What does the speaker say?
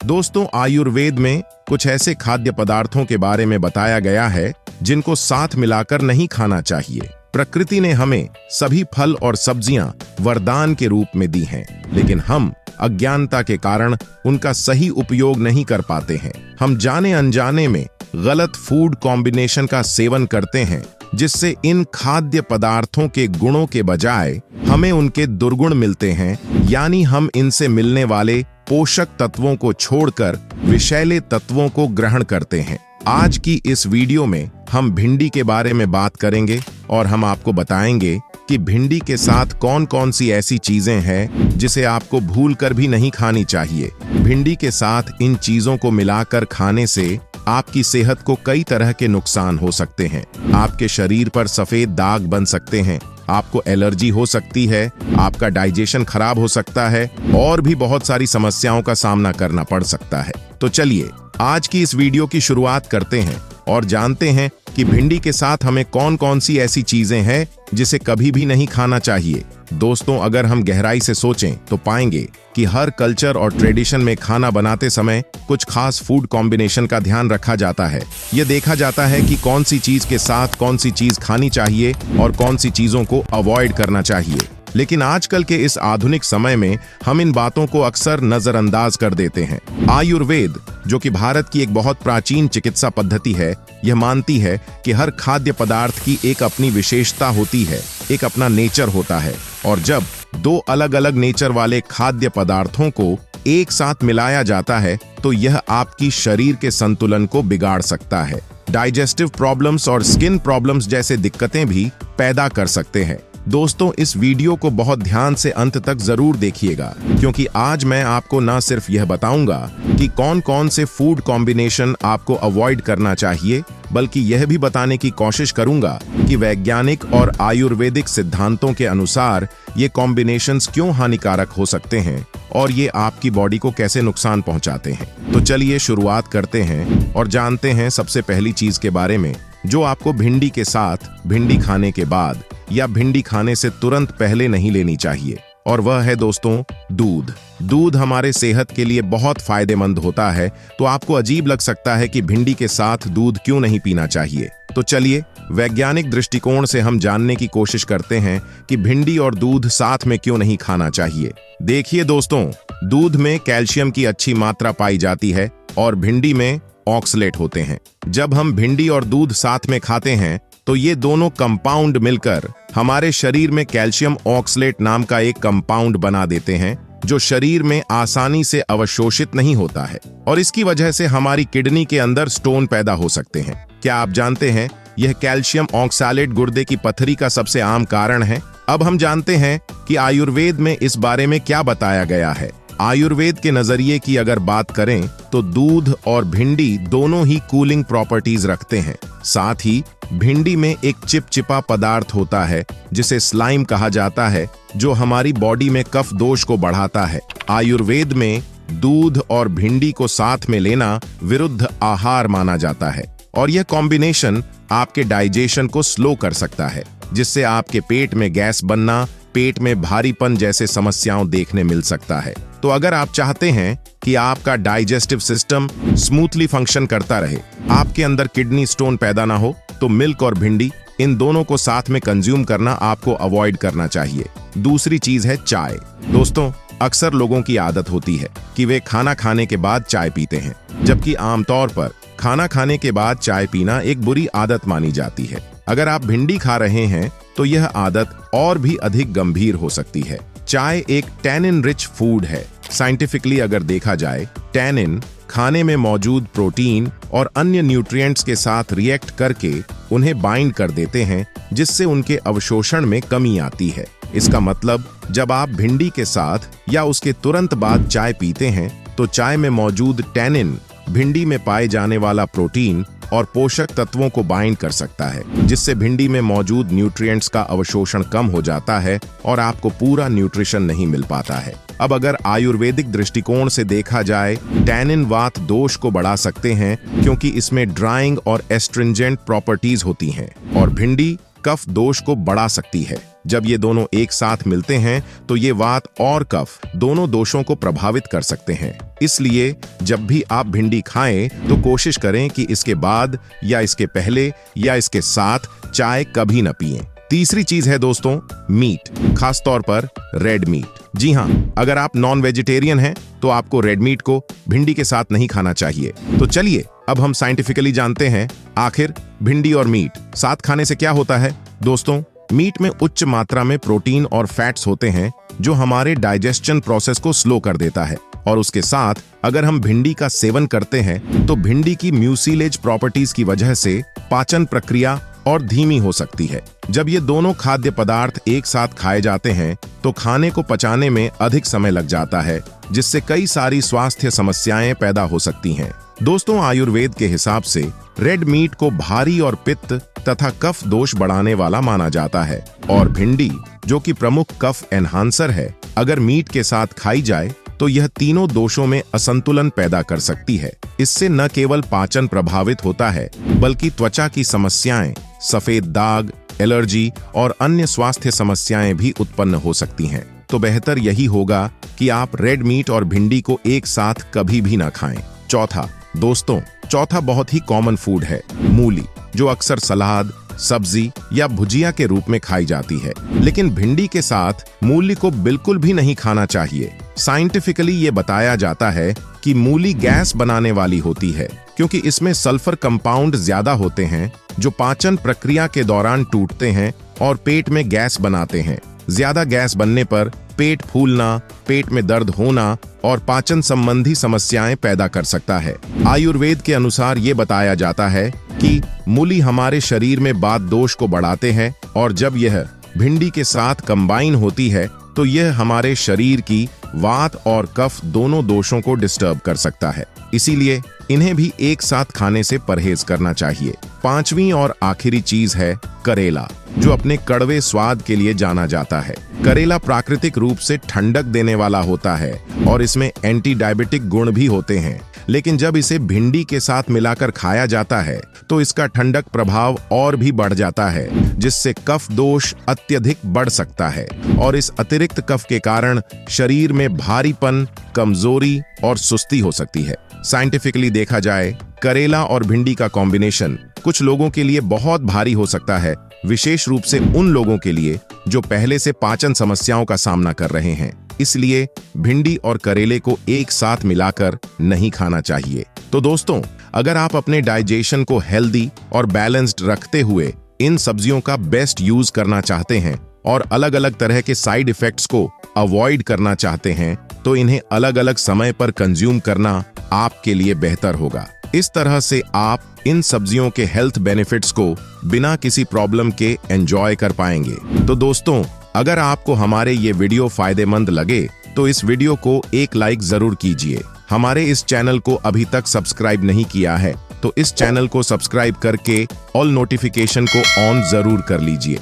दोस्तों, आयुर्वेद में कुछ ऐसे खाद्य पदार्थों के बारे में बताया गया है जिनको साथ मिलाकर नहीं खाना चाहिए। प्रकृति ने हमें सभी फल और सब्जियां वरदान के रूप में दी हैं, लेकिन हम अज्ञानता के कारण उनका सही उपयोग नहीं कर पाते हैं। हम जाने अनजाने में गलत फूड कॉम्बिनेशन का सेवन करते हैं, जिससे इन खाद्य पदार्थों के गुणों के बजाय हमें उनके दुर्गुण मिलते हैं, यानी हम इनसे मिलने वाले पोषक तत्वों को छोड़कर विषैले तत्वों को ग्रहण करते हैं। आज की इस वीडियो में हम भिंडी के बारे में बात करेंगे और हम आपको बताएंगे कि भिंडी के साथ कौन कौन सी ऐसी चीजें हैं जिसे आपको भूलकर भी नहीं खानी चाहिए। भिंडी के साथ इन चीजों को मिलाकर खाने से आपकी सेहत को कई तरह के नुकसान हो सकते हैं। आपके शरीर पर सफेद दाग बन सकते हैं, आपको एलर्जी हो सकती है, आपका डाइजेशन खराब हो सकता है और भी बहुत सारी समस्याओं का सामना करना पड़ सकता है। तो चलिए आज की इस वीडियो की शुरुआत करते हैं और जानते हैं कि भिंडी के साथ हमें कौन कौन सी ऐसी चीजें हैं जिसे कभी भी नहीं खाना चाहिए। दोस्तों, अगर हम गहराई से सोचें तो पाएंगे कि हर कल्चर और ट्रेडिशन में खाना बनाते समय कुछ खास फूड कॉम्बिनेशन का ध्यान रखा जाता है। यह देखा जाता है कि कौन सी चीज के साथ कौन सी चीज खानी चाहिए और कौन सी चीजों को अवॉइड करना चाहिए। लेकिन आजकल के इस आधुनिक समय में हम इन बातों को अक्सर नजरअंदाज कर देते हैं। आयुर्वेद, जो कि भारत की एक बहुत प्राचीन चिकित्सा पद्धति है, यह मानती है कि हर खाद्य पदार्थ की एक अपनी विशेषता होती है, एक अपना नेचर होता है, और जब दो अलग अलग नेचर वाले खाद्य पदार्थों को एक साथ मिलाया जाता है तो यह आपकी शरीर के संतुलन को बिगाड़ सकता है। डाइजेस्टिव प्रॉब्लम्स और स्किन प्रॉब्लम्स जैसे दिक्कतें भी पैदा कर सकते हैं। दोस्तों, इस वीडियो को बहुत ध्यान से अंत तक जरूर देखिएगा, क्योंकि आज मैं आपको न सिर्फ यह बताऊंगा कि कौन कौन से फूड कॉम्बिनेशन आपको अवॉइड करना चाहिए, बल्कि यह भी बताने की कोशिश करूंगा कि वैज्ञानिक और आयुर्वेदिक सिद्धांतों के अनुसार ये कॉम्बिनेशंस क्यों हानिकारक हो सकते हैं और ये आपकी बॉडी को कैसे नुकसान पहुंचाते हैं। तो चलिए शुरुआत करते हैं और जानते हैं सबसे पहली चीज के बारे में, जो आपको भिंडी के साथ, भिंडी खाने के बाद या भिंडी खाने से तुरंत पहले नहीं लेनी चाहिए, और वह है दोस्तों दूध। दूध हमारे सेहत के लिए बहुत फायदेमंद होता है, तो आपको अजीब लग सकता है कि भिंडी के साथ दूध क्यों नहीं पीना चाहिए। तो चलिए वैज्ञानिक दृष्टिकोण से हम जानने की कोशिश करते हैं कि भिंडी और दूध साथ में क्यों नहीं खाना चाहिए। देखिए दोस्तों, दूध में कैल्शियम की अच्छी मात्रा पाई जाती है और भिंडी में ऑक्सलेट होते हैं। जब हम भिंडी और दूध साथ में खाते हैं तो ये दोनों कंपाउंड मिलकर हमारे शरीर में कैल्शियम ऑक्सलेट नाम का एक कंपाउंड बना देते हैं, जो शरीर में आसानी से अवशोषित नहीं होता है, और इसकी वजह से हमारी किडनी के अंदर स्टोन पैदा हो सकते हैं। क्या आप जानते हैं यह कैल्शियम ऑक्सैलेट गुर्दे की पथरी का सबसे आम कारण है। अब हम जानते हैं कि आयुर्वेद में इस बारे में क्या बताया गया है। आयुर्वेद के नजरिए की अगर बात करें तो दूध और भिंडी दोनों ही कूलिंग प्रॉपर्टीज रखते हैं। साथ ही भिंडी में एक चिपचिपा पदार्थ होता है जिसे स्लाइम कहा जाता है, जो हमारी बॉडी में कफ दोष को बढ़ाता है। आयुर्वेद में दूध और भिंडी को साथ में लेना विरुद्ध आहार माना जाता है, और यह कॉम्बिनेशन आपके डाइजेशन को स्लो कर सकता है, जिससे आपके पेट में गैस बनना, पेट में भारीपन जैसे समस्याओं देखने मिल सकता है। तो अगर आप चाहते हैं कि आपका डाइजेस्टिव सिस्टम स्मूथली फंक्शन करता रहे, आपके अंदर किडनी स्टोन पैदा ना हो, तो मिल्क और भिंडी, इन दोनों को साथ में कंज्यूम करना आपको अवॉइड करना चाहिए। दूसरी चीज है चाय। दोस्तों, अक्सर लोगों की आदत होती है कि वे खाना खाने के बाद चाय पीते हैं, जबकि आमतौर पर खाना खाने के बाद चाय पीना एक बुरी आदत मानी जाती है। अगर आप भिंडी खा रहे हैं तो यह आदत और भी अधिक गंभीर हो सकती है। चाय एक टैनिन रिच फूड है। साइंटिफिकली अगर देखा जाए, टैनिन खाने में मौजूद प्रोटीन और अन्य न्यूट्रिएंट्स के साथ रिएक्ट करके उन्हें बाइंड कर देते हैं, जिससे उनके अवशोषण में कमी आती है। इसका मतलब जब आप भिंडी के साथ या उसके तुरंत बाद चाय पीते हैं तो चाय में मौजूद टैनिन भिंडी में पाए जाने वाला प्रोटीन और पोषक तत्वों को बाइंड कर सकता है, जिससे भिंडी में मौजूद न्यूट्रिएंट्स का अवशोषण कम हो जाता है और आपको पूरा न्यूट्रिशन नहीं मिल पाता है। अब अगर आयुर्वेदिक दृष्टिकोण से देखा जाए, टैनिन वात दोष को बढ़ा सकते हैं, क्योंकि इसमें ड्राइंग और एस्ट्रिंजेंट प्रॉपर्टीज होती हैं, और भिंडी कफ दोष को बढ़ा सकती है। जब ये दोनों एक साथ मिलते हैं तो ये वात और कफ दोनों दोषों को प्रभावित कर सकते हैं। इसलिए जब भी आप भिंडी खाएं तो कोशिश करें कि इसके बाद या इसके पहले या इसके साथ चाय कभी न पिएं। तीसरी चीज है दोस्तों मीट, खासतौर पर रेड मीट। जी हाँ, अगर आप नॉन वेजिटेरियन हैं तो आपको रेड मीट को भिंडी के साथ नहीं खाना चाहिए। तो चलिए अब हम साइंटिफिकली जानते हैं आखिर भिंडी और मीट साथ खाने से क्या होता है। दोस्तों, मीट में उच्च मात्रा में प्रोटीन और फैट्स होते हैं जो हमारे डाइजेशन प्रोसेस को स्लो कर देता है, और उसके साथ अगर हम भिंडी का सेवन करते हैं तो भिंडी की म्यूसिलेज प्रॉपर्टीज की वजह से पाचन प्रक्रिया और धीमी हो सकती है। जब ये दोनों खाद्य पदार्थ एक साथ खाए जाते हैं तो खाने को पचाने में अधिक समय लग जाता है, जिससे कई सारी स्वास्थ्य समस्याएं पैदा हो सकती हैं। दोस्तों, आयुर्वेद के हिसाब से रेड मीट को भारी और पित्त तथा कफ दोष बढ़ाने वाला माना जाता है, और भिंडी जो कि प्रमुख कफ एनहांसर है, अगर मीट के साथ खाई जाए तो यह तीनों दोषों में असंतुलन पैदा कर सकती है। इससे न केवल पाचन प्रभावित होता है बल्कि त्वचा की समस्याएं, सफेद दाग, एलर्जी और अन्य स्वास्थ्य समस्याएं भी उत्पन्न हो सकती हैं। तो बेहतर यही होगा कि आप रेड मीट और भिंडी को एक साथ कभी भी ना खाएं। चौथा बहुत ही कॉमन फूड है मूली, जो अक्सर सलाद, सब्जी या भुजिया के रूप में खाई जाती है। लेकिन भिंडी के साथ मूली को बिल्कुल भी नहीं खाना चाहिए। साइंटिफिकली ये बताया जाता है कि मूली गैस बनाने वाली होती है, क्योंकि इसमें सल्फर कंपाउंड ज्यादा होते हैं जो पाचन प्रक्रिया के दौरान टूटते हैं और पेट में गैस बनाते हैं। ज्यादा गैस बनने पर पेट फूलना, पेट में दर्द होना और पाचन संबंधी समस्याएं पैदा कर सकता है। आयुर्वेद के अनुसार ये बताया जाता है कि मूली हमारे शरीर में वात दोष को बढ़ाते हैं, और जब यह भिंडी के साथ कंबाइन होती है तो यह हमारे शरीर की वात और कफ दोनों दोषों को डिस्टर्ब कर सकता है। इसीलिए इन्हें भी एक साथ खाने से परहेज करना चाहिए। पांचवी और आखिरी चीज है करेला, जो अपने कड़वे स्वाद के लिए जाना जाता है। करेला प्राकृतिक रूप से ठंडक देने वाला होता है और इसमें एंटी डायबिटिक गुण भी होते हैं, लेकिन जब इसे भिंडी के साथ मिलाकर खाया जाता है तो इसका ठंडक प्रभाव और भी बढ़ जाता है, जिससे कफ दोष अत्यधिक बढ़ सकता है, और इस अतिरिक्त कफ के कारण शरीर में भारीपन, कमजोरी और सुस्ती हो सकती है। साइंटिफिकली देखा जाए, करेला और भिंडी का कॉम्बिनेशन कुछ लोगों के लिए बहुत भारी हो सकता है, विशेष रूप से उन लोगों के लिए जो पहले से पाचन समस्याओं का सामना कर रहे हैं। इसलिए भिंडी और करेले को एक साथ मिलाकर नहीं खाना चाहिए। तो दोस्तों, अगर आप अपने डाइजेशन को हेल्दी और बैलेंस्ड रखते हुए इन सब्जियों का बेस्ट यूज करना चाहते हैं और अलग अलग तरह के साइड इफेक्ट्स को अवॉइड करना चाहते हैं, तो इन्हें अलग अलग समय पर कंज्यूम करना आपके लिए बेहतर होगा। इस तरह से आप इन सब्जियों के हेल्थ बेनिफिट्स को बिना किसी प्रॉब्लम के एंजॉय कर पाएंगे। तो दोस्तों, अगर आपको हमारे ये वीडियो फायदेमंद लगे तो इस वीडियो को एक लाइक जरूर कीजिए। हमारे इस चैनल को अभी तक सब्सक्राइब नहीं किया है तो इस चैनल को सब्सक्राइब करके ऑल नोटिफिकेशन को ऑन जरूर कर लीजिए।